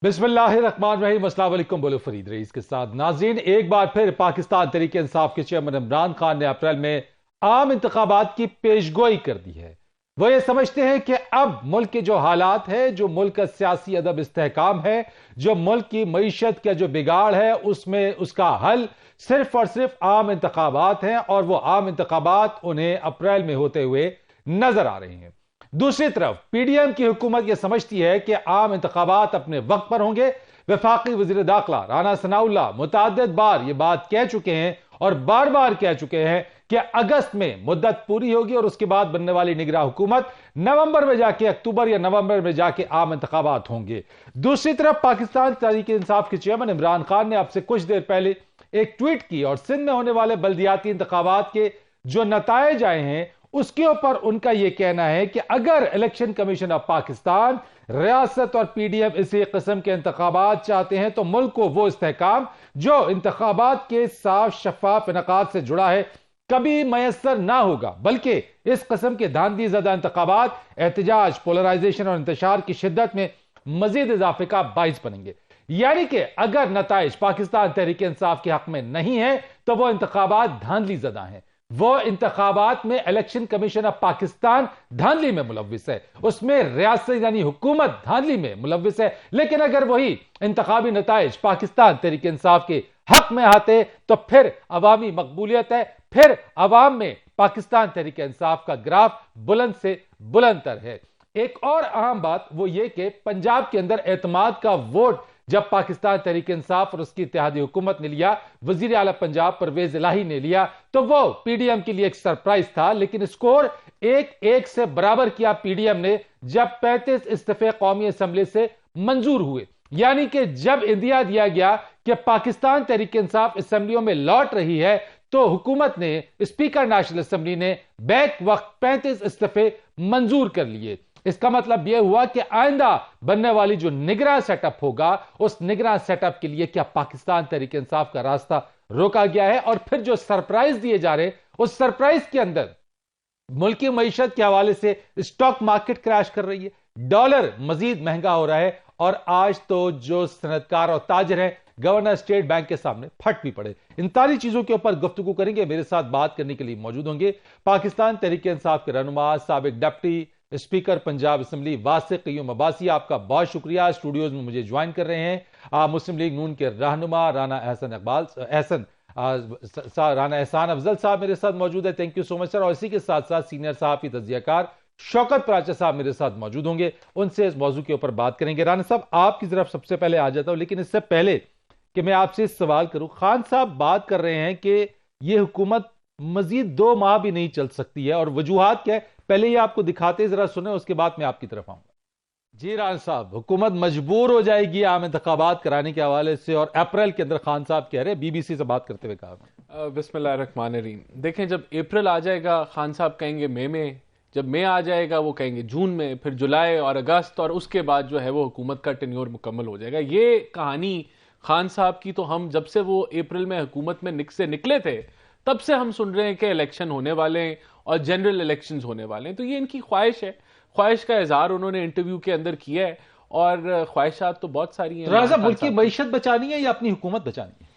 बिस्मिल्लाहिर्रहमानिर्रहीम। अस्सलाम वालेकुम। बोलो फरीद रईस के साथ। नाज़रीन, एक बार फिर पाकिस्तान तहरीक इंसाफ के चेयरमैन इमरान खान ने अप्रैल में आम इंतखाबात की पेशगोई कर दी है। वो ये समझते हैं कि अब मुल्क के जो हालात है, जो मुल्क का सियासी अदब इस्तेहकाम है, जो मुल्क की मईशत का जो बिगाड़ है, उसमें उसका हल सिर्फ और सिर्फ आम इंतखाबात हैं और वो आम इंतखाबात उन्हें अप्रैल में होते हुए नजर आ रहे हैं। दूसरी तरफ पीडीएम की हुकूमत यह समझती है कि आम इंतखाबात अपने वक्त पर होंगे। वफाकी वजीर दाखिला राना सनाउल्लाह मुतअद्दिद बार यह बात कह चुके हैं और बार बार कह चुके हैं कि अगस्त में मुद्दत पूरी होगी और उसके बाद बनने वाली निगरां हुकूमत नवंबर में जाके, अक्टूबर या नवंबर में जाके आम इंतखाबात होंगे। दूसरी तरफ पाकिस्तान तहरीक इंसाफ के चेयरमैन इमरान खान ने आपसे कुछ देर पहले एक ट्वीट की और सिंध में होने वाले बल्दियाती इंतखाबात के जो नताइज आए हैं उसके ऊपर उनका यह कहना है कि अगर इलेक्शन कमीशन ऑफ पाकिस्तान, रियासत और पीडीएम इसी किस्म के इंतखाबात चाहते हैं तो मुल्क को वो इस्तेहकाम जो इंतखाबात के साफ शफाफ इनकाद से जुड़ा है कभी मयसर ना होगा, बल्कि इस किस्म के धांधली ज़दा इंतखाबात एहतजाज, पोलराइजेशन और इंतशार की शिद्दत में मजीद इजाफे का बाइस बनेंगे। यानी कि अगर नताइज पाकिस्तान तहरीक इंसाफ के हक में नहीं है तो वो इंतखाबात धांधली ज़दा हैं। वो इंतखाबात में इलेक्शन कमीशन ऑफ पाकिस्तान धांधली में मुलव्विस है, उसमें रियासत यानी हुकूमत धांधली में मुलव्विस है। लेकिन अगर वही इंतखाबी नताइज पाकिस्तान तहरीक इंसाफ के हक में आते तो फिर अवामी मकबूलियत है, फिर अवाम में पाकिस्तान तहरीक इंसाफ का ग्राफ बुलंद से बुलंदतर है। एक और अहम बात वो ये कि पंजाब के अंदर एतमाद का वोट जब पाकिस्तान तहरीक इंसाफ और उसकी इत्तेहादी हुकूमत ने लिया, वजीर आला पंजाब परवेज इलाही ने लिया, तो वो पीडीएम के लिए एक सरप्राइज था। लेकिन स्कोर 1-1 से बराबर किया पीडीएम ने जब 35 इस्तीफे कौमी असम्बली से मंजूर हुए। यानी कि जब इंदिया दिया गया कि पाकिस्तान तहरीक इंसाफ असम्बलियों में लौट रही है तो हुकूमत ने, स्पीकर नेशनल असम्बली ने बैक वक्त 35 इस्तीफे मंजूर कर लिए। इसका मतलब यह हुआ कि आइंदा बनने वाली जो निगरां सेटअप होगा, उस निगरां सेटअप के लिए क्या पाकिस्तान तहरीक इंसाफ का रास्ता रोका गया है। और फिर जो सरप्राइज दिए जा रहे, उस सरप्राइज के अंदर मुल्क की मईशत के हवाले से स्टॉक मार्केट क्रैश कर रही है, डॉलर मजीद महंगा हो रहा है और आज तो जो सनतकार और ताजर हैं गवर्नर स्टेट बैंक के सामने फट भी पड़े। इन सारी चीजों के ऊपर गुफ्तगू करेंगे। मेरे साथ बात करने के लिए मौजूद होंगे पाकिस्तान तहरीक इंसाफ के रहनुमा, साबिक deputy speaker Punjab assembly वासिक Qayyum Abbasi, आपका बहुत शुक्रिया स्टूडियोज में मुझे ज्वाइन कर रहे हैं। मुस्लिम लीग नून के रहनुमा राना एहसान अफजल साहब मेरे साथ मौजूद है। Thank you so much sir. और इसी के साथ साथ सीनियर सहाफ़ी तज्ज़ियाकार शौकत प्राचा साहब मेरे साथ मौजूद होंगे, उनसे इस मौजू के ऊपर बात करेंगे। राना साहब, आपकी तरफ सबसे पहले आ जाता हूं, लेकिन इससे पहले कि मैं आपसे सवाल करूं, खान साहब बात कर रहे हैं कि यह हुकूमत मजीद 2 माह भी नहीं चल सकती है और वजूहात क्या है, पहले ये आपको दिखाते जरा सुने, उसके बाद मैं आपकी तरफ आऊंगा। जी राना साहब, हुकूमत मजबूर हो जाएगी आम इंतखाबात कराने के हवाले से और अप्रैल के अंदर खान साहब कह रहे हैं, बीबीसी से बात करते हुए कहा। बिस्मिल्लाहिर्रहमानिर्रहीम। देखें, जब अप्रैल आ जाएगा खान साहब कहेंगे मई में, जब मई आ जाएगा वो कहेंगे जून में, फिर जुलाई और अगस्त, और उसके बाद जो है वो हुकूमत का टेन्योर मुकम्मल हो जाएगा। ये कहानी खान साहब की तो हम जब से वो अप्रैल में हुकूमत में से निकले थे तब से हम सुन रहे हैं कि इलेक्शन होने वाले हैं और जनरल इलेक्शंस होने वाले हैं। तो ये इनकी ख्वाहिश है, ख्वाहिश का इजहार उन्होंने इंटरव्यू के अंदर किया है और ख्वाहिशात तो बहुत सारी हैं। राजा, मुल्क की मईशत बचानी है या अपनी हुकूमत बचानी है?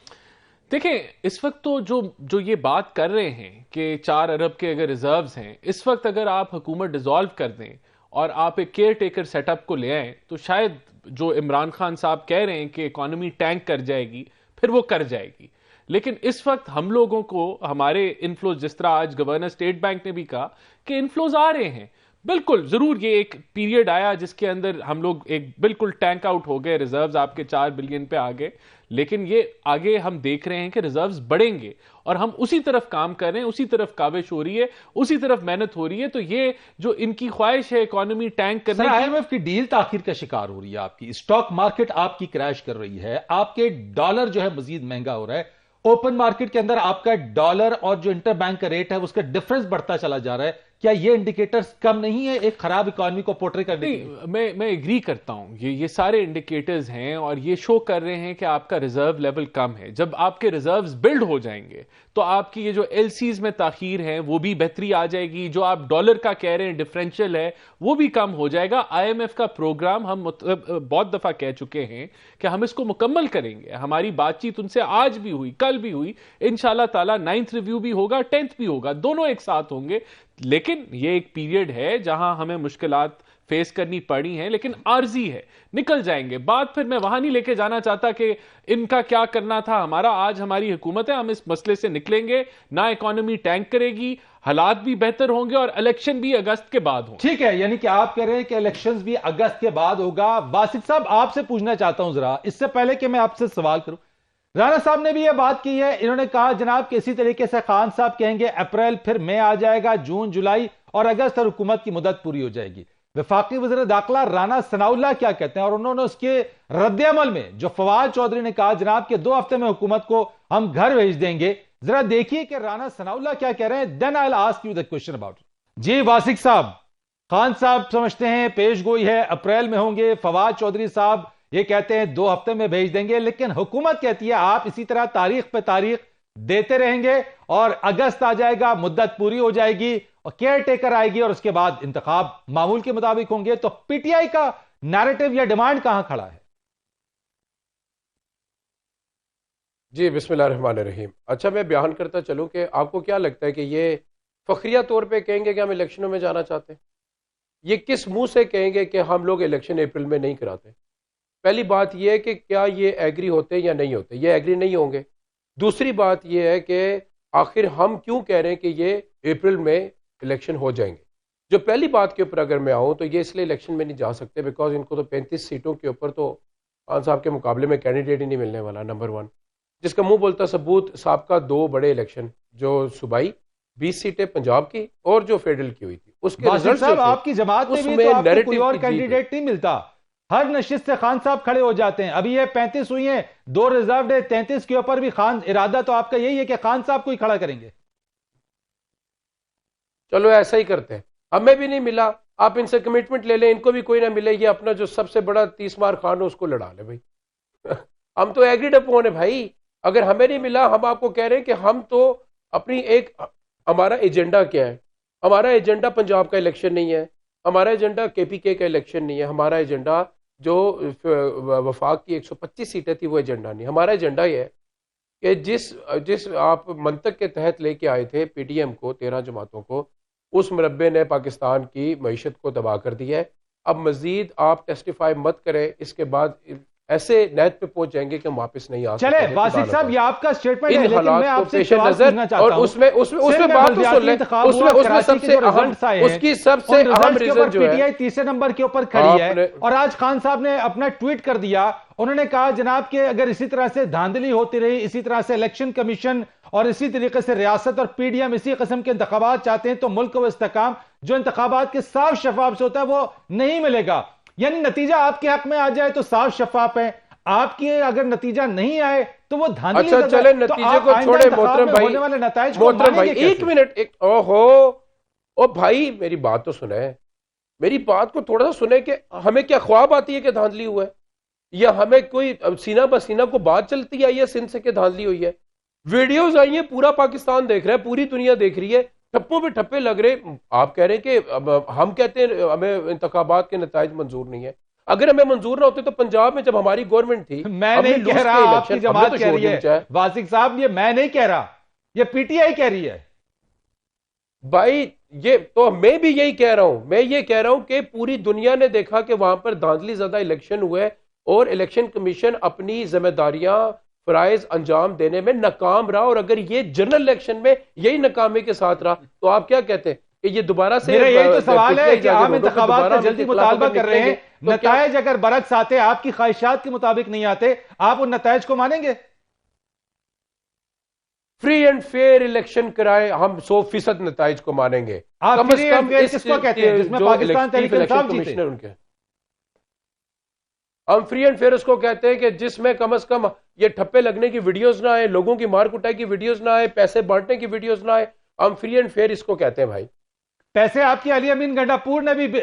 देखें, इस वक्त तो जो ये बात कर रहे हैं कि 4 अरब के अगर रिजर्व्स हैं, इस वक्त अगर आप हुकूमत डिसॉल्व कर दें और आप एक केयर टेकर सेटअप को ले आए तो शायद जो इमरान खान साहब कह रहे हैं कि इकॉनमी टैंक कर जाएगी, फिर वो कर जाएगी। लेकिन इस वक्त हम लोगों को हमारे इनफ्लोज, जिस तरह आज गवर्नर स्टेट बैंक ने भी कहा कि इनफ्लोज आ रहे हैं, बिल्कुल जरूर ये एक पीरियड आया जिसके अंदर हम लोग एक बिल्कुल टैंक आउट हो गए, रिजर्व्स आपके 4 बिलियन पे आ गए। लेकिन ये आगे हम देख रहे हैं कि रिजर्व्स बढ़ेंगे और हम उसी तरफ काम कर रहे हैं, उसी तरफ काविश हो रही है, उसी तरफ मेहनत हो रही है। तो ये जो इनकी ख्वाहिश है इकोनॉमी टैंक करने की, आईएमएफ की डील ताखिर का शिकार हो रही है, आपकी स्टॉक मार्केट आपकी क्रैश कर रही है, आपके डॉलर जो है मजीद महंगा हो रहा है, ओपन मार्केट के अंदर आपका डॉलर और जो इंटर बैंक का रेट है उसका डिफरेंस बढ़ता चला जा रहा है, क्या ये इंडिकेटर्स कम नहीं है एक खराब इकोनॉमी को पोर्ट्रे करने के लिए? मैं एग्री करता हूं, ये सारे इंडिकेटर्स हैं और ये शो कर रहे हैं कि आपका रिजर्व लेवल कम है। जब आपके रिजर्व्स बिल्ड हो जाएंगे तो आपकी ये जो एलसीज में ताखीर है वो भी बेहतरी आ जाएगी। जो आप डॉलर का कह रहे हैं डिफरेंशियल है वो भी कम हो जाएगा। आईएमएफ का प्रोग्राम हम बहुत दफा कह चुके हैं कि हम इसको मुकम्मल करेंगे। हमारी बातचीत उनसे आज भी हुई, कल भी हुई, इंशाल्लाह ताला 9th रिव्यू भी होगा, 10th भी होगा, दोनों एक साथ होंगे। लेकिन ये एक पीरियड है जहां हमें मुश्किलात फेस करनी पड़ी हैं, लेकिन आर्जी है, निकल जाएंगे। बात फिर मैं वहां नहीं लेके जाना चाहता कि इनका क्या करना था। हमारा आज हमारी हुकूमत है, हम इस मसले से निकलेंगे, ना इकोनॉमी टैंक करेगी, हालात भी बेहतर होंगे और इलेक्शन भी अगस्त के बाद होंगे। ठीक है, यानी कि आप कह रहे हैं कि इलेक्शंस भी अगस्त के बाद होगा। बासित साहब आपसे पूछना चाहता हूं जरा, इससे पहले कि मैं आपसे सवाल करूं, राणा साहब ने भी यह बात की है। इन्होंने कहा जनाब कि इसी तरीके से खान साहब कहेंगे अप्रैल, फिर मई आ जाएगा, जून, जुलाई और अगस्त और हुकूमत की मुद्दत पूरी हो जाएगी। वफाकी वज़ीर दाखिला राना सनाउल्लाह क्या कहते हैं और उन्होंने उसके रद्द-ए-अमल में जो फवाद चौधरी ने कहा जनाब के 2 हफ्ते में हुकूमत को हम घर भेज देंगे, जरा देखिए कि राना सनाउल्लाह क्या कह रहे हैं। Then I will ask you the question about it. जी वासिक साहब, खान साहब समझते हैं पेश गोई है अप्रैल में होंगे, फवाद चौधरी साहब ये कहते हैं 2 हफ्ते में भेज देंगे, लेकिन हुकूमत कहती है आप इसी तरह तारीख पे तारीख देते रहेंगे और अगस्त आ जाएगा, मुद्दत पूरी हो जाएगी और केयर टेकर आएगी और उसके बाद इंतखाब मामूल के मुताबिक होंगे। तो पीटीआई का नैरेटिव या डिमांड कहां खड़ा है? जी बिस्मिल्लाहिर्रहमानिर्रहीम। अच्छा, मैं बयान करता चलूं कि आपको क्या लगता है कि ये फखरिया तौर पे कहेंगे कि हम इलेक्शनों में जाना चाहते हैं? ये किस मुंह से कहेंगे कि हम लोग इलेक्शन अप्रैल में नहीं कराते? पहली बात यह है कि क्या ये एग्री होते या नहीं होते? ये एग्री नहीं होंगे। दूसरी बात यह है कि आखिर हम क्यों कह रहे हैं कि ये अप्रैल में इलेक्शन हो जाएंगे? जो पहली बात के ऊपर अगर मैं आऊँ तो ये इसलिए इलेक्शन में नहीं जा सकते बिकॉज इनको तो 35 सीटों के ऊपर तो खान साहब के मुकाबले में कैंडिडेट ही नहीं मिलने वाला, नंबर 1। जिसका मुंह बोलता सबूत, साहब का 2 बड़े इलेक्शन, जो सूबाई 20 सीटें पंजाब की और जो फेडरल की हुई थी, उसके रिजल्ट साहब आपकी जमात में भी तो आपको कोई और कैंडिडेट नहीं मिलता। हर नशिस्त से खान साहब खड़े हो जाते हैं। अभी ये 35 हुई हैं, 2 रिजर्व है, 33 के ऊपर भी खान, इरादा तो आपका यही है कि खान साहब को ही खड़ा करेंगे। चलो ऐसा ही करते हैं, हमें भी नहीं मिला, आप इनसे कमिटमेंट ले लें, इनको भी कोई ना मिले, ये अपना जो सबसे बड़ा 30 मार खान है उसको लड़ा ले भाई। हम तो एग्रीड अपॉन है भाई। अगर हमें नहीं मिला, हम आपको कह रहे हैं कि हम तो अपनी एक, हमारा एजेंडा क्या है? हमारा एजेंडा पंजाब का इलेक्शन नहीं है, हमारा एजेंडा केपीके का इलेक्शन नहीं है, हमारा एजेंडा जो वफाक की 125 सीटें थी वो एजेंडा नहीं। हमारा एजेंडा ये है कि जिस आप मंतक के तहत लेके आए थे पीडीएम को, 13 जमातों को, उस मुरब्बे ने पाकिस्तान की मईशत को तबाह कर दिया है। अब मजीद आप टेस्टिफाई मत करें, इसके बाद ऐसे नहत पे पहुंच जाएंगे कि हम वापस नहीं आ सकते। चले वासिक साहब, ये आपका स्टेटमेंट है, लेकिन मैं आपसे पेश नजर और उसमें बात तो सुन ले, उसमें सबसे अहम, उसकी सबसे अहम रीजन जो है, तीसरे नंबर के ऊपर खड़ी है। और आज खान साहब ने अपना ट्वीट कर दिया, उन्होंने कहा जनाब के अगर इसी तरह से धांधली होती रही, इसी तरह से इलेक्शन कमीशन और इसी तरीके से रियासत और पीडीएम इसी किस्म के इंतखाबात चाहते हैं तो मुल्क को इस्तेकाम जो इंतखाबात के साफ शफाफ से होता है वो नहीं मिलेगा। यानी नतीजा आपके हक में आ जाए तो साफ शफाफ है, आपके अगर नतीजा नहीं आए तो वो धांधली। अच्छा चले नतीजे को छोड़े मोहतरम भाई, मोहतरम भाई एक मिनट, ओहो ओ भाई मेरी बात तो सुने, मेरी बात को थोड़ा सा सुने कि हमें क्या ख्वाब आती है कि धांधली हुआ है, या हमें कोई सीना बसीना को बात चलती आई है सिंध से कि धांधली हुई है? वीडियोस आई है, पूरा पाकिस्तान देख रहा है, पूरी दुनिया देख रही है, ठप्पों पे ठप्पे लग रहे। आप कह रहे हैं कि हम कहते हैं हमें इंतखाबात के नताइज मंजूर नहीं है। अगर हमें मंजूर ना होते तो पंजाब में जब हमारी गवर्नमेंट थी, मैं नहीं कह रहा, आपकी जमात कह रही है वासिक साहब, ये मैं नहीं कह रहा, ये पीटीआई कह रही है भाई। ये तो मैं भी यही कह रहा हूं, मैं ये कह रहा हूं कि पूरी दुनिया ने देखा कि वहां पर धांधली ज्यादा इलेक्शन हुए और इलेक्शन कमीशन अपनी जिम्मेदारियां फराइज अंजाम देने में नाकाम रहा। और अगर ये जनरल इलेक्शन में यही नाकामी के साथ रहा तो आप क्या कहते हैं कि ये दोबारा से? मेरा यही तो सवाल है कि आम इंतखाबात का जल्दी मुतालबा कर रहे हैं, नतायज अगर बरक्स आते, आपकी ख्वाहिशात के मुताबिक नहीं आते, आप उन नतायज को मानेंगे? फ्री एंड फेयर इलेक्शन कराए, हम 100% नताइज को मानेंगे। कम से कम किसको कहते हैं जिसमें पाकिस्तान तहरीक इंसाफ जीते? उनके हम फ्री एंड फेयर उसको कहते हैं कि जिसमें कम से कम ये ठप्पे लगने की वीडियोस ना आए, लोगों की मार कुटाई की वीडियोस ना आए, पैसे बांटने की वीडियोस ना आए, हम फ्री एंड फेयर इसको कहते हैं भाई। पैसे आपकी अली अमीन गंडापुर ने भी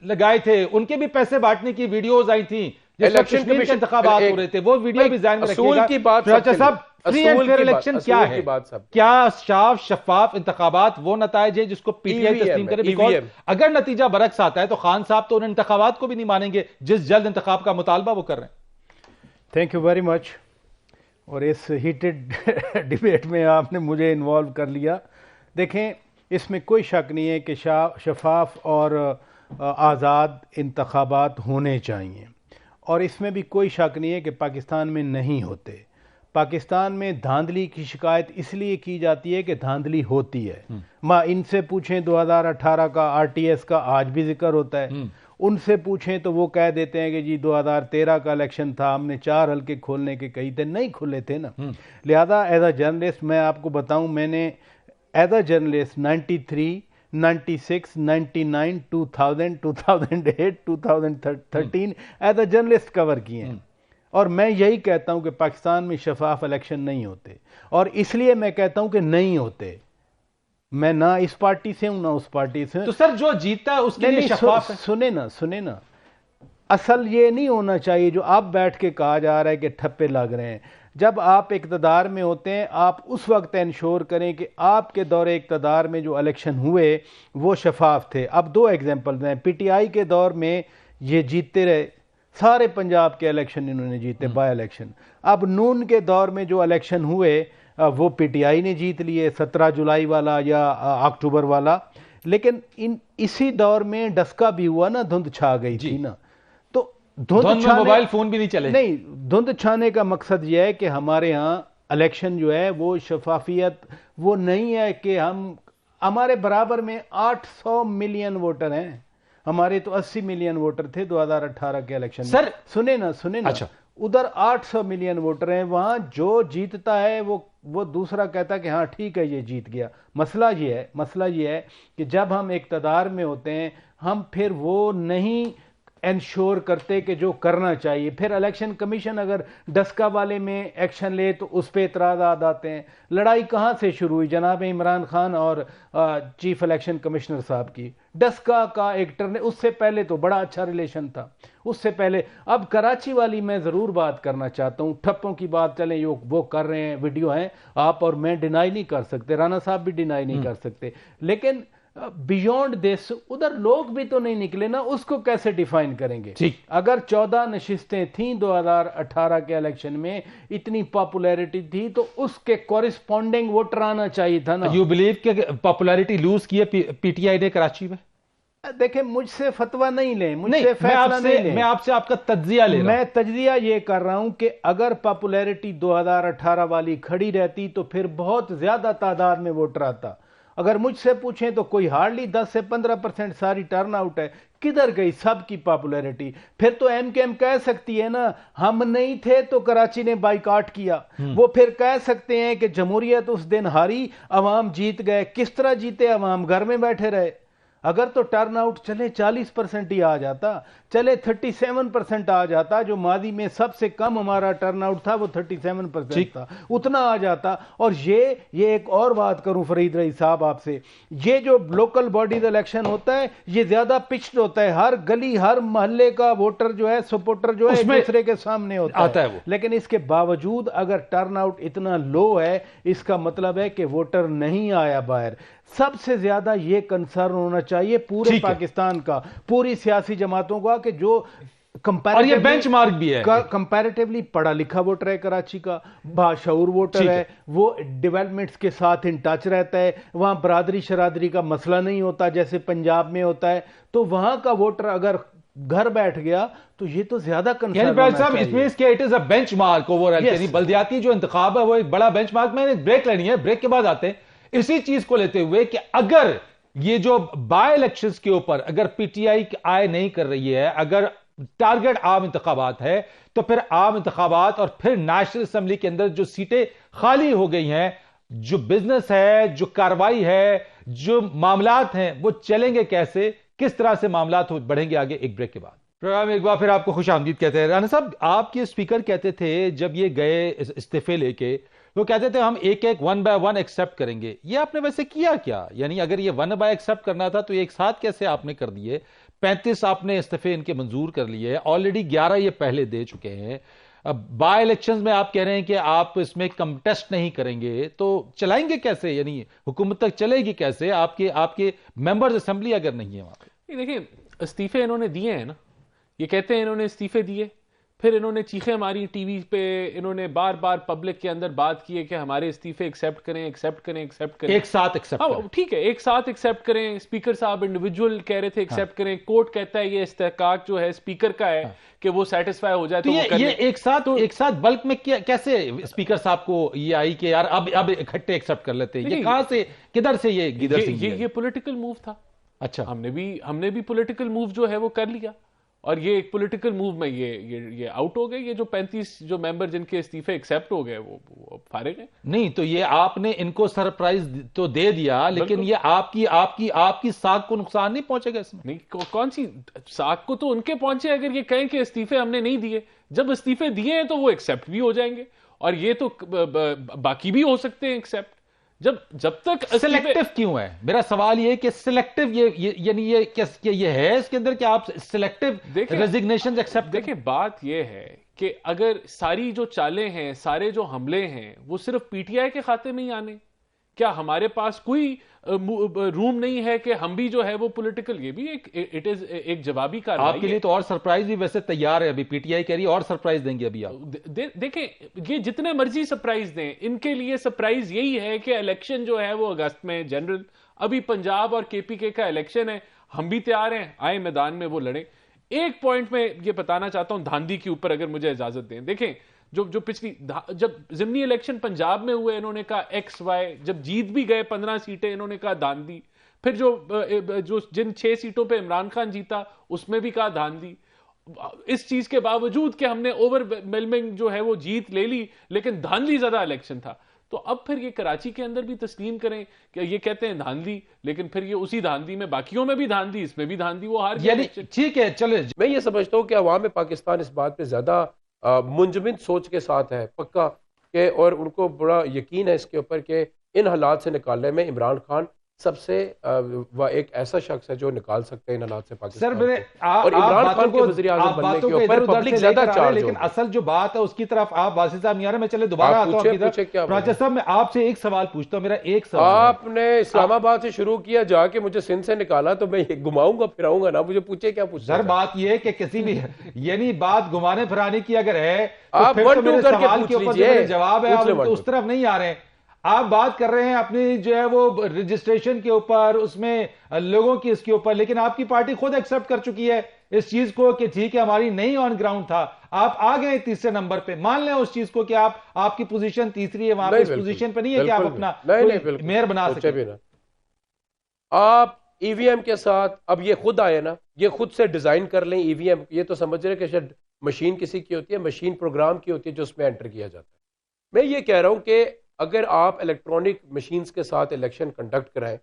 लगाए थे, उनके भी पैसे बांटने की वीडियोस आई थी इलेक्शन कश्मीर के इंतखाबात हो रहे थे, वो वीडियो भी ध्यान में रखिएगा। की बात साहब, फ्री एंड फेयर इलेक्शन क्या है? क्या साफ शफाफ इंतखाबात वो नताइज है जिसको पीटीआई तस्लीम करे? बिकॉज अगर नतीजा बरक्स आता है तो खान साहब तो उन इंतखाबात को भी नहीं मानेंगे जिस जल्द इंतखाब का मुतालबा वो कर रहे हैं। Thank you very much. और इस हीटेड डिबेट में आपने मुझे इन्वॉल्व कर लिया। देखें, इसमें कोई शक नहीं है कि शफाफ और आज़ाद इंतखाबात होने चाहिए, और इसमें भी कोई शक नहीं है कि पाकिस्तान में नहीं होते। पाकिस्तान में धांधली की शिकायत इसलिए की जाती है कि धांधली होती है। माँ इनसे पूछें 2018 का आरटीएस का आज भी जिक्र होता है, उनसे पूछें तो वो कह देते हैं कि जी 2013 का इलेक्शन था, हमने 4 हल्के खोलने के कही थे, नहीं खुले थे ना। लिहाजा एज अ जर्नलिस्ट मैं आपको बताऊं, मैंने as a journalist 93, 96, 99, 2000, 2008, 2013 as a journalist cover किए हैं, और मैं यही कहता हूं कि पाकिस्तान में शफाफ इलेक्शन नहीं होते। और इसलिए मैं कहता हूं कि नहीं होते, मैं ना इस पार्टी से हूं ना उस पार्टी से। तो सर जो जीतता है उसके लिए शफाफ है। सुने ना, असल ये नहीं होना चाहिए जो आप बैठ के कहा जा रहा है कि ठप्पे लग रहे हैं। जब आप इक़्तिदार में होते हैं, आप उस वक्त इंश्योर करें कि आपके दौरे इक़्तिदार में जो इलेक्शन हुए वो शफाफ थे। अब 2 एग्जाम्पल हैं। पीटीआई के दौर में ये जीतते रहे, सारे पंजाब के इलेक्शन इन्होंने जीते, बाय इलेक्शन। अब नून के दौर में जो इलेक्शन हुए वो पीटीआई ने जीत लिए, 17 जुलाई वाला या अक्टूबर वाला। लेकिन इसी दौर में डस्का भी हुआ ना, धुंध छा गई थी ना, तो धुंध में मोबाइल फोन भी नहीं चले। नहीं, धुंध छाने का मकसद यह है कि हमारे यहाँ इलेक्शन जो है वो शफाफियत वो नहीं है कि हमारे बराबर में 800 मिलियन वोटर हैं। हमारे तो 80 मिलियन वोटर थे 2018 के इलेक्शन में। सर सुने ना अच्छा, उधर 800 मिलियन वोटर हैं, वहां जो जीतता है वो दूसरा कहता है कि हाँ ठीक है ये जीत गया। मसला ये है कि जब हम इक़्तिदार में होते हैं, हम फिर वो नहीं इंश्योर करते कि जो करना चाहिए। फिर इलेक्शन कमीशन अगर डस्का वाले में एक्शन ले तो उस पर एतराज़ात आते हैं। लड़ाई कहाँ से शुरू हुई? जनाब इमरान खान और चीफ इलेक्शन कमिश्नर साहब की। डस्का का एक्टर ने, उससे पहले तो बड़ा अच्छा रिलेशन था, उससे पहले। अब कराची वाली मैं ज़रूर बात करना चाहता हूँ। ठप्पों की बात चले, वो कर रहे हैं, वीडियो हैं, आप और मैं डिनाई नहीं कर सकते, राना साहब भी डिनाई नहीं कर सकते। लेकिन बियॉन्ड दिस उधर लोग भी तो नहीं निकले ना, उसको कैसे डिफाइन करेंगे? अगर 14 नशिस्तें थीं 2018 के इलेक्शन में, इतनी पॉपुलैरिटी थी, तो उसके कॉरिस्पॉन्डिंग वोटर आना चाहिए था ना। यू बिलीव कि पॉपुलैरिटी लूज की है पीटीआई ने कराची में? देखें, मुझसे फतवा नहीं लें, मुझसे फैसला नहीं लें। मैं आपसे आपका तज्जिया ले रहा हूं। मैं तज्जिया ये कर रहा हूं कि अगर पॉपुलैरिटी 2018 वाली खड़ी रहती तो फिर बहुत ज्यादा तादाद में वोटर आता। अगर मुझसे पूछें तो कोई हार्डली 10 से 15% सारी टर्न आउट है। किधर गई सबकी पॉपुलैरिटी? फिर तो एमकेएम कह सकती है ना, हम नहीं थे तो कराची ने बाइकाट किया। वो फिर कह सकते हैं कि जमहूरियत उस दिन हारी, अवाम जीत गए। किस तरह जीते? अवाम घर में बैठे रहे। अगर तो टर्न आउट चले 40% ही आ जाता, चले 37% आ जाता, जो मादी में सबसे कम हमारा टर्न आउट था वो 37% था, उतना आ जाता। और ये एक और बात करूं फरीद रईस साहब आपसे, ये जो लोकल बॉडीज इलेक्शन होता है ये ज्यादा पिच्ड होता है। हर गली हर मोहल्ले का वोटर जो है, सपोर्टर जो है, एक दूसरे के सामने होता है। लेकिन इसके बावजूद अगर टर्न आउट इतना लो है, इसका मतलब है कि वोटर नहीं आया बाहर। सबसे ज्यादा ये कंसर्न होना चाहिए पूरे पाकिस्तान का, पूरी सियासी जमातों का, कि जो और ये बेंचमार्क भी है, कंपैरेटिवली पढ़ा लिखा वोटर है कराची का, बाशऊर वोटर है, वो डेवलपमेंट्स के साथ इन टच रहता है, वहां बरादरी शरादरी का मसला नहीं होता जैसे पंजाब में होता है। तो वहां का वोटर अगर घर बैठ गया तो ये तो ज्यादा concern. It is a benchmark overall. यानी बल्दियाती जो इंतखाब है वो एक बड़ा बेंचमार्क। मैंने ब्रेक लेनी है, ब्रेक के बाद आते हैं इसी चीज को लेते हुए कि अगर ये जो बाय इलेक्शंस के ऊपर अगर पीटीआई आय नहीं कर रही है, अगर टारगेट आम इंतखाबात है, तो फिर आम इंतखाबात और फिर नेशनल असेंबली के अंदर जो सीटें खाली हो गई हैं, जो बिजनेस है, जो कार्रवाई है, जो मामलात हैं, वो चलेंगे कैसे? किस तरह से मामलात बढ़ेंगे आगे? एक ब्रेक के बाद प्रोग्राम एक बार फिर आपको खुश आमदीद कहते हैं। राना साहब, आपके स्पीकर कहते थे जब ये गए इस्तीफे लेके वो कहते थे हम एक एक 1 बाय 1 एक्सेप्ट करेंगे। ये आपने वैसे किया क्या? यानी अगर ये 1 बाय एक्सेप्ट करना था तो एक साथ कैसे आपने कर दिए? 35 आपने इस्तीफे इनके मंजूर कर लिए, ऑलरेडी 11 ये पहले दे चुके हैं। अब बाय इलेक्शंस में आप कह रहे हैं कि आप इसमें कंटेस्ट नहीं करेंगे, तो चलाएंगे कैसे? यानी हुकूमत तक चलेगी कैसे आपके आपके मेंबर्स असेंबली अगर नहीं है वहां पे? देखिए, इस्तीफे इन्होंने दिए हैं ना, ये कहते हैं इन्होंने इस्तीफे दिए, फिर इन्होंने चीखें मारी टीवी पे, इन्होंने बार बार पब्लिक के अंदर बात की है कि हमारे इस्तीफे एक्सेप्ट करें, एक्सेप्ट करें, एक्सेप्ट करें, एक साथ एक्सेप्ट करें। ठीक है, एक साथ एक्सेप्ट करें। स्पीकर साहब इंडिविजुअल कह रहे थे एक्सेप्ट करें, कोर्ट कहता है ये इस्तेहकाक जो है स्पीकर का है कि वो सेटिस्फाई हो जाए तो वो कर ये ले। एक साथ बल्क में कैसे स्पीकर साहब को ये आई कि यार अब इकट्ठे एक्सेप्ट कर लेते हैं? ये कहां से, किधर से ये गिदर सिंह? ये पॉलिटिकल मूव था। अच्छा, हमने भी पॉलिटिकल मूव जो है वो कर लिया, और ये एक पॉलिटिकल मूव में ये आउट हो गए। ये जो 35 जो मेंबर जिनके इस्तीफे एक्सेप्ट हो गए वो फारिग हैं। नहीं तो ये आपने इनको सरप्राइज तो दे दिया, लेकिन ये आपकी साख को नुकसान नहीं पहुंचेगा इसमें? नहीं, कौन सी साख को तो उनके पहुंचे अगर ये कहें कि इस्तीफे हमने नहीं दिए। जब इस्तीफे दिए हैं तो वो एक्सेप्ट भी हो जाएंगे, और ये तो बाकी भी हो सकते हैं एक्सेप्ट। जब तक सिलेक्टिव क्यों है? मेरा सवाल ये कि सिलेक्टिव यानी ये है इसके अंदर कि आप सिलेक्टिव रेजिग्नेशन एक्सेप्ट? देखिए, बात ये है कि अगर सारी जो चालें हैं, सारे जो हमले हैं, वो सिर्फ पीटीआई के खाते में ही आने, क्या हमारे पास कोई रूम नहीं है कि हम भी जो है वो पॉलिटिकल, ये भी एक जवाबी कार्रवाई आपके लिए तो और सरप्राइज भी वैसे तैयार है। अभी पीटीआई कह रही है और सरप्राइज देंगे अभी आप। देखें, ये जितने मर्जी सरप्राइज दें, इनके लिए सरप्राइज यही है कि इलेक्शन जो है वो अगस्त में जनरल, अभी पंजाब और केपीके का इलेक्शन है, हम भी तैयार हैं, आए मैदान में वो लड़ें। एक पॉइंट में ये बताना चाहता हूं धांधी के ऊपर, अगर मुझे इजाजत दें। देखें, जो पिछली जब जिमनी इलेक्शन पंजाब में हुए, इन्होंने कहा एक्स वाई, जब जीत भी गए 15 सीटें, इन्होंने कहा धांधी। फिर जो जिन 6 सीटों पे इमरान खान जीता उसमें भी कहा धांधी। इस चीज के बावजूद कि हमने ओवरवेलमिंग जो है वो जीत ले ली, लेकिन धांधली ज्यादा इलेक्शन था। तो अब फिर ये कराची के अंदर भी तस्लीम करें कि ये कहते हैं धांधली, लेकिन फिर ये उसी धांधली में बाकियों में भी धांधली, इसमें भी धांधली, वो हार गए। ठीक है, चले। मैं ये समझता हूं कि अवाम पाकिस्तान इस बात पे ज्यादा मुंजमिद सोच के साथ है पक्का के, और उनको बड़ा यकीन है इसके ऊपर कि इन हालात से निकालने में इमरान खान सबसे एक ऐसा शख्स है जो निकाल सकते हैं इन हालात से पाकिस्तान को। और इमरान खान के वज़ीर आज़म बनने के ऊपर पब्लिक ज्यादा चार्ज, लेकिन असल जो बात है उसकी तरफ आप वासिफ साहब नहीं आ रहे। मैं चले दोबारा आता हूं राजा साहब, मैं आपसे एक सवाल पूछता हूं। मेरा एक सवाल, आपने इस्लामाबाद से शुरू किया, जाके मुझे सिंध से निकाला, तो मैं घुमाऊंगा फिराऊंगा ना, मुझे पूछे क्या पूछ। सर बात यह है कि किसी भी यानी बात घुमाने फिराने की अगर है तो आप फिर तो मेरे सवाल के ऊपर जवाब है, आप उस तरफ नहीं आ रहे हैं। आप बात कर रहे हैं अपनी जो है वो रजिस्ट्रेशन के ऊपर, उसमें लोगों की इसके ऊपर, लेकिन आपकी पार्टी खुद एक्सेप्ट कर चुकी है इस चीज को कि ठीक है हमारी नहीं ऑन ग्राउंड था। आप आ गए तीसरे नंबर पे, मान लें उस चीज को कि आपकी पोजीशन तीसरी है, वहां पे इस पोजीशन पे नहीं है कि आप अपना मेयर बना सके। आप ईवीएम के साथ अब ये खुद आए ना, ये खुद से डिजाइन कर लें ईवीएम। ये तो समझ रहे कि शायद मशीन किसी की होती है, मशीन प्रोग्राम की होती है जो उसमें एंटर किया जाता है। मैं ये कह रहा हूं कि अगर आप इलेक्ट्रॉनिक मशीन्स के साथ इलेक्शन कंडक्ट कराएं,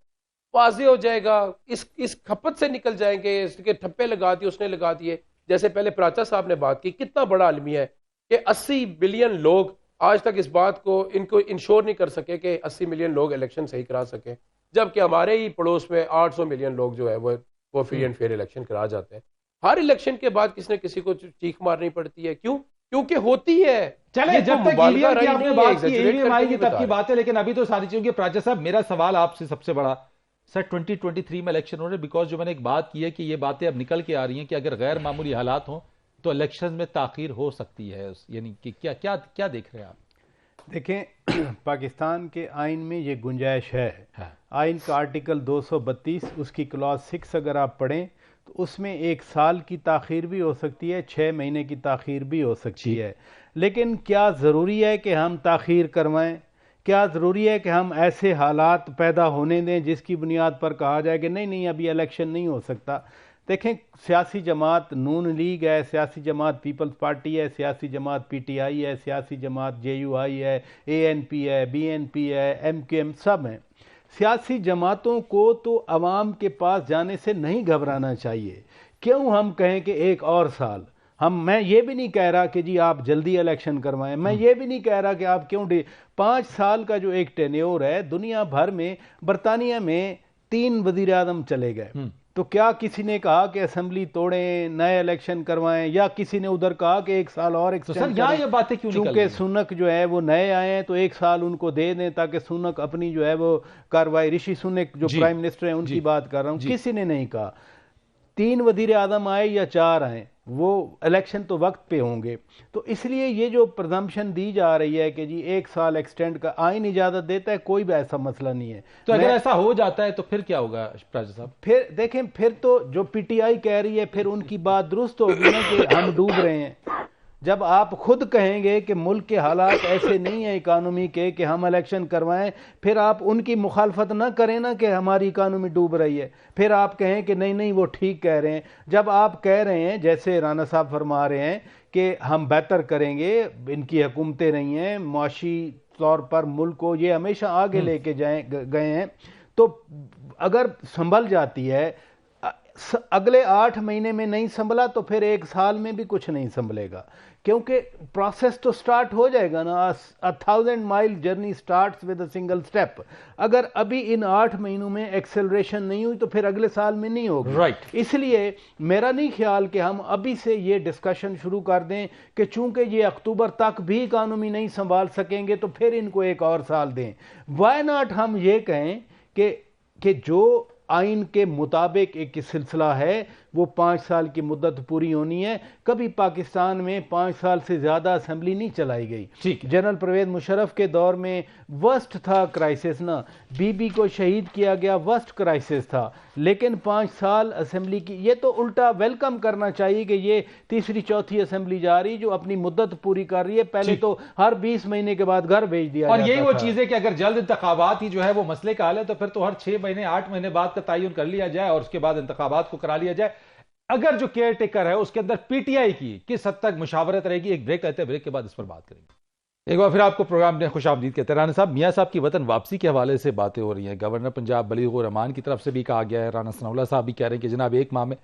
वाज़ेह हो जाएगा, इस खपत से निकल जाएंगे। इसके ठप्पे लगा दिए, उसने लगा दिए। जैसे पहले प्राचा साहब ने बात की, कितना बड़ा आलमिया है कि 80 बिलियन लोग आज तक इस बात को इनको इंश्योर नहीं कर सके कि 80 मिलियन लोग इलेक्शन सही करा सके, जबकि हमारे ही पड़ोस में 800 मिलियन लोग जो है वो फ्री एंड फेयर इलेक्शन करा जाते हैं। हर इलेक्शन के बाद किसी न किसी को चीख मारनी पड़ती है। क्यों? क्योंकि होती है। चले, जब तक ईवीएम की आपने बात की, ईवीएम आएगी तब की बात है, लेकिन अभी तो सारी चीजों की प्राचा साहब, मेरा सवाल आपसे सबसे बड़ा सर 2023 में इलेक्शन हो रहे, बिकॉज जो मैंने एक बात की है कि ये बातें अब निकल के आ रही हैं कि अगर गैर मामूली हालात हों तो इलेक्शन में ताखीर हो सकती है, यानी कि क्या क्या क्या देख रहे हैं आप? देखें, पाकिस्तान के आइन में ये गुंजाइश है। आइन का आर्टिकल 232 उसकी क्लॉज 6 अगर आप पढ़ें तो उसमें 1 साल की ताख़ीर भी हो सकती है, 6 महीने की ताख़ीर भी हो सकती है। लेकिन क्या ज़रूरी है कि हम ताख़ीर करवाएं? क्या ज़रूरी है कि हम ऐसे हालात पैदा होने दें जिसकी बुनियाद पर कहा जाए कि नहीं नहीं अभी इलेक्शन नहीं हो सकता? देखें, सियासी जमात नून लीग है, सियासी जमात पीपल्स पार्टी है, सियासी जमात पीटीआई है, सियासी जमात जेयूआई है, एएनपी है, बीएनपी है, एमकेएम, सब हैं। सियासी जमातों को तो अवाम के पास जाने से नहीं घबराना चाहिए। क्यों हम कहें कि 1 और साल? मैं ये भी नहीं कह रहा कि जी आप जल्दी इलेक्शन करवाएं, मैं ये भी नहीं कह रहा कि आप क्यों 5 साल का जो एक टेन्योर है, दुनिया भर में बरतानिया में 3 वजीर आजम चले गए, तो क्या किसी ने कहा कि असेंबली तोड़ें, नए इलेक्शन करवाएं, या किसी ने उधर कहा कि 1 साल और एक्सटेंड करें? ये बातें क्यों निकल रही हैं? चूंकि सुनक जो है वो नए आए हैं तो 1 साल उनको दे दें ताकि सुनक अपनी जो है वो कार्रवाई, ऋषि सुनक जो प्राइम मिनिस्टर हैं उनकी बात कर रहा हूं, किसी ने नहीं कहा। 3 वजीर आजम आए या 4 आए, वो इलेक्शन तो वक्त पे होंगे। तो इसलिए ये जो प्रजम्पशन दी जा रही है कि जी 1 साल एक्सटेंड का आइन इजाजत देता है, कोई भी ऐसा मसला नहीं है। तो अगर ऐसा हो जाता है तो फिर क्या होगा प्राजा साहब? फिर देखें, फिर तो जो पीटीआई कह रही है फिर उनकी बात दुरुस्त होगी ना कि हम डूब रहे हैं। जब आप खुद कहेंगे कि मुल्क के हालात ऐसे नहीं है इकानमी के कि हम इलेक्शन करवाएं, फिर आप उनकी मुखालफत ना करें ना कि हमारी इकानमी डूब रही है, फिर आप कहें कि नहीं नहीं वो ठीक कह रहे हैं। जब आप कह रहे हैं, जैसे राना साहब फरमा रहे हैं कि हम बेहतर करेंगे, इनकी हुकूमतें नहीं हैं, मुआशी तौर पर मुल्क को ये हमेशा आगे लेके गए हैं, तो अगर संभल जाती है, अगले 8 महीने में नहीं संभला तो फिर 1 साल में भी कुछ नहीं संभलेगा, क्योंकि प्रोसेस तो स्टार्ट हो जाएगा ना। 1000 mile journey starts with a single step. अगर अभी इन 8 महीनों में एक्सेलरेशन नहीं हुई तो फिर अगले साल में नहीं होगी। राइट। इसलिए मेरा नहीं ख्याल कि हम अभी से ये डिस्कशन शुरू कर दें कि चूंकि ये अक्टूबर तक भी इकानमी नहीं संभाल सकेंगे तो फिर इनको 1 और साल दें। वाई नॉट हम ये कहें कि जो आइन के मुताबिक एक सिलसिला है वो 5 साल की मुद्दत पूरी होनी है। कभी पाकिस्तान में 5 साल से ज्यादा असेंबली नहीं चलाई गई। ठीक। जनरल परवेज मुशर्रफ के दौर में वर्स्ट था क्राइसिस ना, बीबी को शहीद किया गया, वर्स्ट क्राइसिस था, लेकिन 5 साल असेंबली की, ये तो उल्टा वेलकम करना चाहिए कि ये तीसरी चौथी असेंबली जा रही जो अपनी मुद्दत पूरी कर रही है। पहले तो हर 20 महीने के बाद घर भेज दिया और जाता यही वो था। चीज है कि अगर जल्द इंतखाबात ही जो है वो मसले का हल है तो फिर तो हर 6 महीने 8 महीने बाद का तयन कर लिया जाए और उसके बाद इंतखाबात को करा लिया जाए। अगर जो केयर टेकर है उसके अंदर पीटीआई की किस हद तक मुशावरत रहेगी, एक ब्रेक कहते हैं, ब्रेक के बाद इस पर बात करेंगे। एक बार फिर आपको प्रोग्राम में खुशामदीद कहते हैं। राना साहब, मियां साहब की वतन वापसी के हवाले से बातें हो रही हैं। गवर्नर पंजाब बलीगुर रहमान की तरफ से भी कहा गया है, राना सनाउल्लाह साहब भी कह रहे हैं कि जनाब 1 माह में।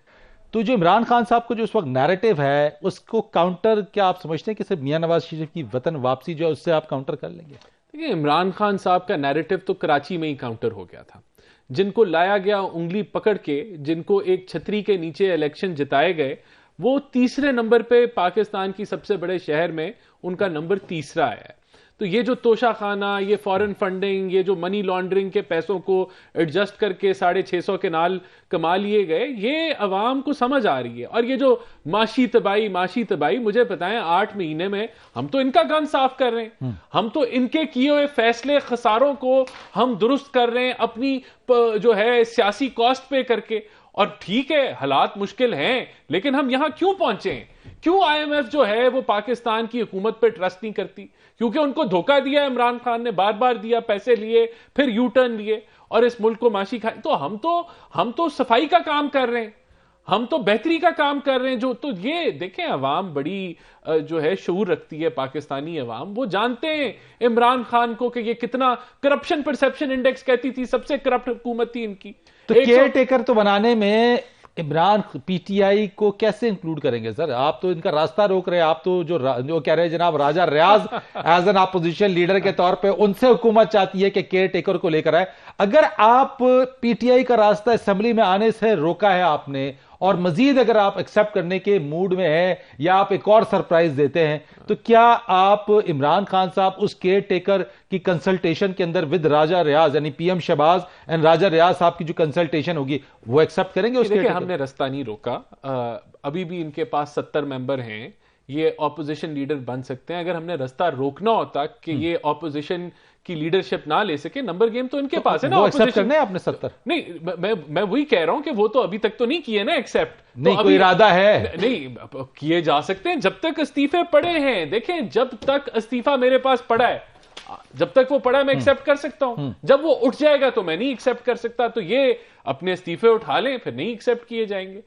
तो जो इमरान खान साहब को जो इस वक्त नैरेटिव है उसको काउंटर क्या आप समझते हैं कि सिर्फ मियां नवाज शरीफ की वतन वापसी जो है उससे आप काउंटर कर लेंगे? देखिए, इमरान खान साहब का नैरेटिव तो कराची में ही काउंटर हो गया था। जिनको लाया गया उंगली पकड़ के, जिनको एक छतरी के नीचे इलेक्शन जिताए गए, वो तीसरे नंबर पे पाकिस्तान की सबसे बड़े शहर में उनका नंबर तीसरा आया है। तो ये जो तोशाखाना, ये फॉरेन फंडिंग, ये जो मनी लॉन्ड्रिंग के पैसों को एडजस्ट करके 650 के नाल कमा लिए गए, ये अवाम को समझ आ रही है। और ये जो माशी तबाही, मुझे पता है 8 महीने में हम तो इनका गन साफ कर रहे हैं, हम तो इनके किए हुए फैसले खसारों को हम दुरुस्त कर रहे हैं अपनी जो है सियासी कॉस्ट पे करके। और ठीक है, हालात मुश्किल हैं, लेकिन हम यहां क्यों पहुंचे हैं? क्यों आईएमएफ जो है वो पाकिस्तान की हुकूमत पे ट्रस्ट नहीं करती? क्योंकि उनको धोखा दिया इमरान खान ने, बार बार दिया, पैसे लिए, फिर यू टर्न लिए और इस मुल्क को माशी खाए। तो हम तो सफाई का काम कर रहे हैं, हम तो बेहतरी का काम कर रहे हैं। जो तो ये देखें, अवाम बड़ी जो है शऊर रखती है, पाकिस्तानी अवाम, वो जानते हैं इमरान खान को कि ये कितना करप्शन परसेप्शन इंडेक्स कहती थी सबसे करप्ट हुकूमत थी इनकी। तो केयर टेकर तो बनाने में इमरान पीटीआई को कैसे इंक्लूड करेंगे सर? आप तो इनका रास्ता रोक रहे हैं। आप तो जो कह रहे हैं जनाब राजा रियाज एज एन अपोजिशन लीडर के तौर पे उनसे हुकूमत चाहती है कि केयर टेकर को लेकर आए। अगर आप पीटीआई का रास्ता असेंबली में आने से रोका है आपने और मजीद अगर आप एक्सेप्ट करने के मूड में हैं या आप एक और सरप्राइज देते हैं, तो क्या आप इमरान खान साहब उस केयर टेकर की कंसल्टेशन के अंदर विद राजा रियाज यानी पीएम शहबाज एंड राजा रियाज साहब की जो कंसल्टेशन होगी वो एक्सेप्ट करेंगे? देखिए, हमने रास्ता नहीं रोका। अभी भी इनके पास 70 मेंबर हैं, ये ऑपोजिशन लीडर बन सकते हैं। अगर हमने रास्ता रोकना होता कि ये ऑपोजिशन की लीडरशिप ना ले सके, नंबर गेम तो इनके पास है ना। वो एक्सेप्ट करने हैं आपने 70? नहीं, मैं वही कह रहा हूं कि वो तो अभी तक तो नहीं किए ना एक्सेप्ट। नहीं, कोई इरादा है? नहीं, किए जा सकते हैं जब तक इस्तीफे पड़े हैं। देखें, जब तक इस्तीफा मेरे पास पड़ा है, जब तक वो पड़ा है मैं एक्सेप्ट कर सकता हूं। जब वो उठ जाएगा तो मैं नहीं एक्सेप्ट कर सकता। तो ये अपने इस्तीफे उठा लें, फिर नहीं एक्सेप्ट किए जाएंगे।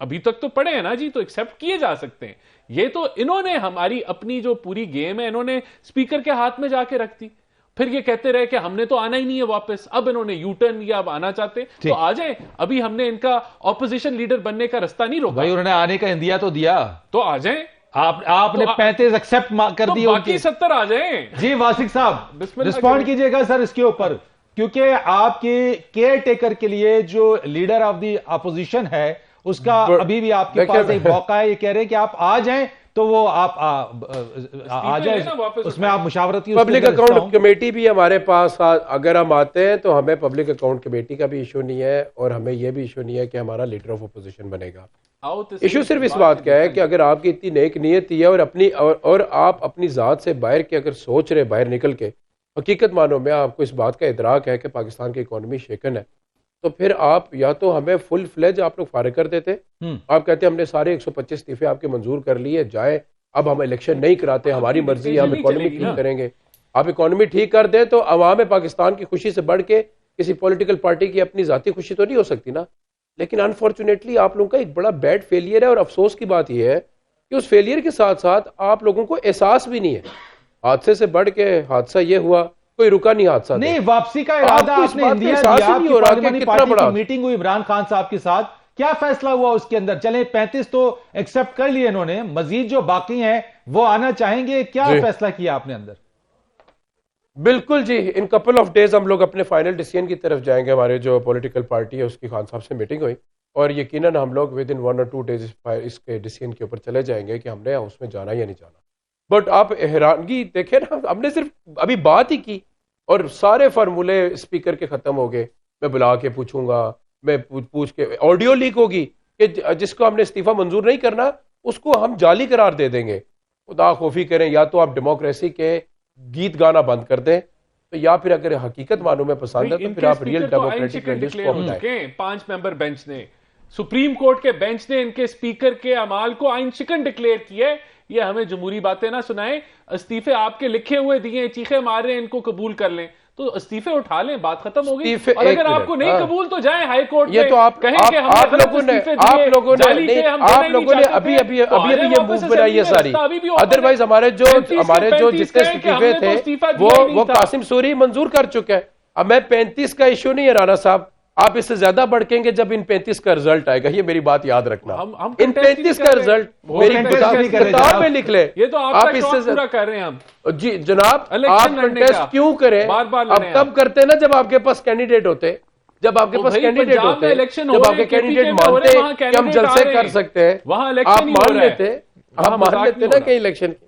अभी तक तो पड़े हैं ना जी, तो एक्सेप्ट किए जा सकते हैं। ये तो इन्होंने हमारी अपनी जो पूरी गेम है इन्होंने स्पीकर के हाथ में जाके रख दी। फिर ये कहते रहे कि हमने तो आना ही नहीं है वापस, अब इन्होंने यू टर्न लिया, अब आना चाहते तो आ जाए। अभी हमने इनका ऑपोजिशन लीडर बनने का रास्ता नहीं रोका भाई, उन्होंने आने का इंदिया तो दिया, तो आ जाए। आपने 35 एक्सेप्ट कर दिए, बाकी 70 आ जाए। जी वासिक साहब बिस्मिल्लाह रिस्पॉन्ड कीजिएगा सर इसके ऊपर, क्योंकि आपके केयर टेकर के लिए जो लीडर ऑफ द अपोजिशन है उसका अभी भी आपके पास एक मौका है। ये कह रहे हैं कि आप आ जाएं तो वो आप आ जाए, उसमें आप मुशावरती पब्लिक अकाउंट कमेटी भी हमारे पास अगर हम आते हैं तो हमें पब्लिक अकाउंट कमेटी का भी इशू नहीं है और हमें यह भी इशू नहीं है कि हमारा लीडर ऑफ अपोजिशन बनेगा। इशू सिर्फ इस बात का है कि अगर आपकी इतनी नेक नियति है और अपनी और आप अपनी ज़ात से बाहर के अगर सोच रहे, बाहर निकल के हकीकत मानो में आपको इस बात का इदराक है कि पाकिस्तान की इकोनॉमी शेकन है, तो फिर आप या तो हमें फुल फ्लेज आप लोग फारिग कर देते, आप कहते हमने सारे 125 इस्तीफे आपके मंजूर कर लिए, जाए अब हम इलेक्शन नहीं कराते, हमारी मर्जी है, हम इकोनॉमी ठीक करेंगे। आप इकोनॉमी ठीक कर दे तो अवाम पाकिस्तान की खुशी से बढ़ के किसी पॉलिटिकल पार्टी की अपनी जाती खुशी तो नहीं हो सकती ना। लेकिन अनफॉर्चुनेटली आप लोगों का एक बड़ा बैड फेलियर है और अफसोस की बात यह है कि उस फेलियर के साथ साथ आप लोगों को एहसास भी नहीं है। हादसे से बढ़ के हादसा ये हुआ, कोई रुका नहीं हादसा नहीं, वापसी का इरादा आपने इंडिया दिया, मीटिंग हुई इमरान खान साहब के साथ, क्या फैसला हुआ उसके अंदर? चले 35 तो एक्सेप्ट कर लिए इन्होंने, मजीद जो बाकी हैं वो आना चाहेंगे, क्या फैसला किया आपने अंदर? बिल्कुल जी, इन कपल ऑफ डेज हम लोग अपने फाइनल डिसीजन की तरफ जाएंगे। हमारे जो पॉलिटिकल पार्टी है उसकी खान साहब से मीटिंग हुई और यकीनन हम लोग विद इन 1 और 2 डेज इसके डिसीजन के ऊपर चले जाएंगे कि हमने उसमें जाना या नहीं जाना। बट आप हैरानगी देखें ना, हमने सिर्फ अभी बात ही की और सारे फार्मूले स्पीकर के खत्म हो गए। मैं बुला के पूछूंगा, मैं पूछ के ऑडियो लीक होगी कि जिसको हमने इस्तीफा मंजूर नहीं करना उसको हम जाली करार दे देंगे। खुदा खौफी करें, या तो आप डेमोक्रेसी के गीत गाना बंद कर दें, तो या फिर अगर हकीकत मानूं में पसंद है तो फिर आप रियल डेमोक्रेटिक वैल्यूज को अपनाएं। 5 मेंबर बेंच ने, सुप्रीम कोर्ट के बेंच ने इनके स्पीकर के अमाल को आइन शिकन डिक्लेयर किया है। ये हमें जमहूरी बातें ना सुनाएं, इस्तीफे आपके लिखे हुए दिए, चीखे मार रहे हैं, इनको कबूल कर लें, तो इस्तीफे उठा लें, बात खत्म हो गई। और अगर आपको नहीं कबूल तो जाएं हाई कोर्ट में, तो आप कहें कि आप लोगों ने अभी ये मूव बनाई है सारी। अदरवाइज हमारे जो जितने इस्तीफे थे वो कासिम सूरी मंजूर कर चुके हैं। अब मैं 35 का इशू नहीं है राना साहब, आप इससे ज्यादा भड़केंगे जब इन 35 का रिजल्ट आएगा, ये मेरी बात याद रखना। इन 35 का रिजल्ट मेरी किताब में लिख ले। ये तो आप इससे पूरा कर रहे हैं हम। जी जनाब, आप कंटेस्ट क्यों करें? अब तब करते ना जब आपके पास कैंडिडेट होते, जब आपके पास कैंडिडेट होते, जब आपके कैंडिडेट मानते कि हम जलसे कर सकते हैं, आप मान लेते, ना कि इलेक्शन की।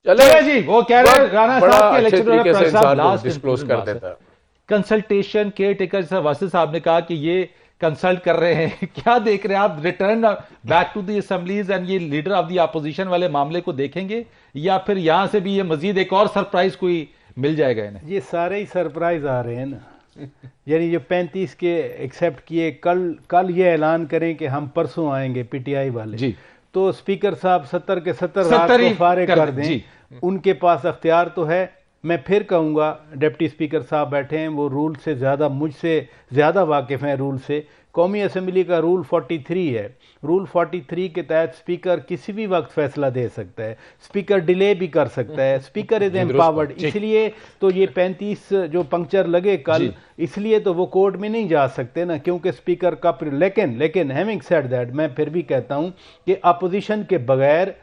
चले जी, वो कह रहे हैं राणा साहब के इलेक्शन डिस्क्लोज कर देता। Consultation care taker sir Wasif साहब ने कहा कि ये कंसल्ट कर रहे हैं। क्या देख रहे हैं आप? Return back to the assemblies and ये लीडर ऑफ द अपोजिशन वाले मामले को देखेंगे या फिर यहां से भी ये मजीद एक और सरप्राइज कोई मिल जाएगा इन्हें? ये सारे ही सरप्राइज आ रहे हैं ना। यानी जो 35 के एक्सेप्ट किए, कल ये ऐलान करें कि हम परसों आएंगे पीटीआई वाले जी, तो स्पीकर साहब 70 के 70 रात को फारिग कर दें, उनके पास अख्तियार तो है। मैं फिर कहूँगा, डिप्टी स्पीकर साहब बैठे हैं, वो रूल से ज़्यादा, मुझसे ज़्यादा वाकिफ़ हैं रूल से। कौमी असम्बली का रूल 43 है। रूल 43 के तहत स्पीकर किसी भी वक्त फैसला दे सकता है, स्पीकर डिले भी कर सकता है, स्पीकर इज एम्पावर्ड। इसलिए तो ये 35 जो पंक्चर लगे कल, इसलिए तो वो कोर्ट में नहीं जा सकते ना, क्योंकि स्पीकर का। लेकिन हैविंग सेड दैट, मैं फिर भी कहता हूँ कि अपोजिशन के बगैर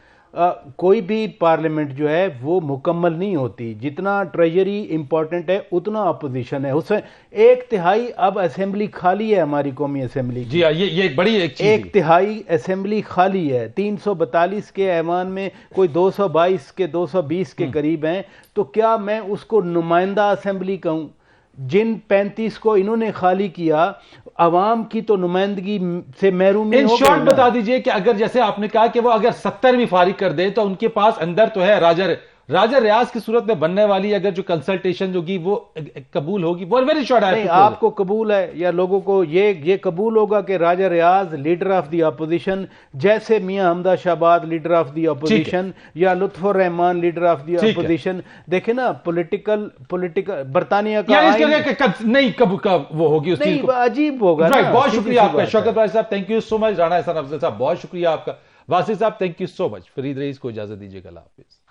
कोई भी पार्लियामेंट जो है वो मुकम्मल नहीं होती। जितना ट्रेजरी इंपॉर्टेंट है उतना अपोजिशन है। उसमें 1/3 अब असेंबली खाली है, हमारी कौमी असेंबली जी। ये एक बड़ी एक चीज, 1/3 असेंबली खाली है। 342 के ऐवान में कोई 222 के 220 के करीब हैं, तो क्या मैं उसको नुमाइंदा असेंबली कहूँ? जिन 35 को इन्होंने खाली किया, अवाम की तो नुमाइंदगी से महरूमी इन शॉर्ट बता दीजिए कि अगर जैसे आपने कहा कि वो अगर 70 भी फारिग कर दे तो उनके पास अंदर तो है राजा रियाज की सूरत में बनने वाली अगर जो कंसल्टेशन होगी वो कबूल होगी, वो वेरी शॉर्ट है। नहीं, आपको कबूल है या लोगों को ये कबूल होगा कि राजा रियाज लीडर ऑफ द अपोजिशन, जैसे मियां हमदा Shahbad leader of the opposition या Lutfur Rahman leader of the opposition. देखे ना, पॉलिटिकल बरतानिया का नहीं कब वो होगी, उस चीज को अजीब होगा। बहुत शुक्रिया आपका शौकत भाई साहब, thank you so much. Rana Ehsan Afzal साहब बहुत शुक्रिया आपका। वासिफ साहब thank you so much. Farid Rais को इजाजत दीजिएगा, अल्लाह हाफिज।